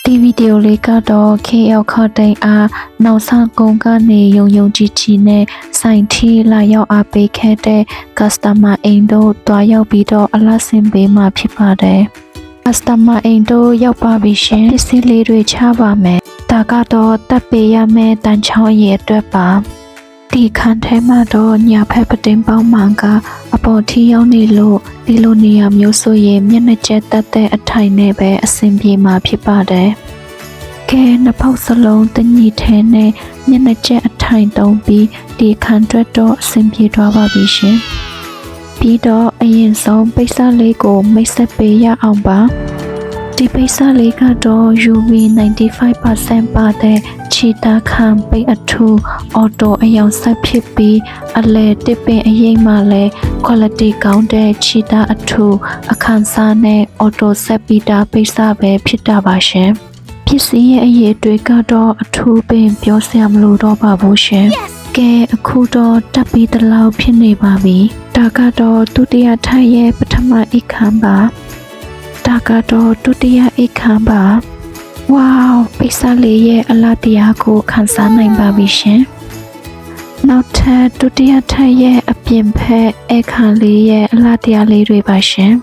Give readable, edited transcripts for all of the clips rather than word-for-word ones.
ဒီဗီဒီယိုလေးကတော့ KL ခတိန်အားနောက်ဆောင်ကုန်ကနေယုံကြည်နဲ့ဆိုင်ထီလာရောက်အားပေးခဲ့တဲ့ customer အိမ်တို့တွားရောက်ပြီးတော့အလှဆင်ပေးမှဖြစ်ပါတယ်။ customer အိမ်တို့ရောက်ပါပြီရှင်ပစ္စည်းလေးတွေချပါမယ်။ဒါကတော့တပ်ပေးရမယ့်တန်ချောင်းရဲ့အတွက်ပါ။ဒီခန်းထဲမှာတော့ညာဖက်ပတင်းပေါင်းမှန်ကအပေါ်ထီရောက်နေလို့ဒီလိုနေရာမျိုးဆိုရင်မျက်နှာကျက်တက်တဲ့အထိုင်နဲ့ပဲအဆင်ပြေမှာဖြစ်ပါတယ်။ကဲနှစ်ဖောက်စလုံးတညီထဲနဲ့မျက်နှာကျက်အထိုင်တုံးပြီးဒီခန်းအတွက်တော့အဆင်ပြေသွားပါပြီရှင်။ပြီးတော့အရင်ဆုံးပိတ်စလေးကိုမိတ်ဆက်ပေးရအောင်ပါ။ဒီပိတ်စလေးကတော့ UV 95% ပါတဲ့ချီတာခံပိတ်အထူအော်တိုအယောင်ဆက်ဖြစ်ပြီးအလဲတစ်ပင်အရင်မှလဲ quality ကောင်းတဲ့ချီတာအထူအခန်းစားနဲ့အော်တိုဆက်ပြီးတာပိတ်စပဲဖြစ်တာပါရှင်ပစ္စည်းရဲ့အရေးတွေကတော့အထူးပင်ပြောစရာမလိုတော့ပါဘူးရှင်ကဲအခုတော့တက်ပြီးတလောက်ဖြစ်နေပါပြီဒါကတော့ဒုတိယထိုင်ရဲ့ပထမအခန်းပါဒါကတော့ဒုတိယအခန်းပါဝေါပိတ်စလေးရဲ့အလားတရားကိုခန်းစားနိုင်ပါပြီရှင်နောက်ထပ်ဒုတိယထပ်ရဲ့အပြင်ဖက်အခန်းလေးရဲ့အလားတရားလေးတွေပါရှင်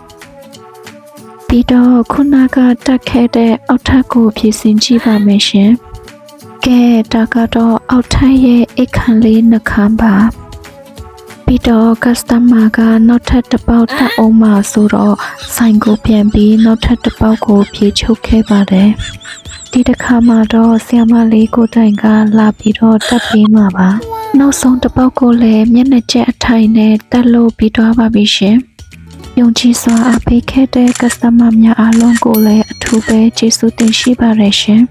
ပြီးတော့ခုနကတက်ခဲ့တဲ့အောက်ထပ်ကိုဖြည့်ဆင်းကြည့်ပါမယ်ရှင်ကဲဒါကတော့အောက်ထပ်ရဲ့အခန်းလေးနှခမ်းပါပြီးတော့ customer ကနောက်ထပ်တစ်ပေါက်တက်အောင်မှာဆိုတော့ဆိုင်ကိုပြန်ပြီးနောက်ထပ်တစ်ပေါက်ကိုဖြည့်ချုပ်ခဲ့ပါတယ်ဒီတစ်ခါမှာတော့ဆရာမလေးကိုတိုင်ကလာပြီးတော့တက်ပေးမှာပါနောက်ဆုံးတစ်ပေါက်ကိုလည်းမျက်နှာကျက်အထိုင်နဲ့တက်လို့ပြီးသွားပါပြီရှင်ယုံကြည်စွာအားပေးခဲ့တဲ့ customer များအားလုံးကိုလည်းအထူးပဲကျေးဇူးတင်ရှိပါတယ်ရှင်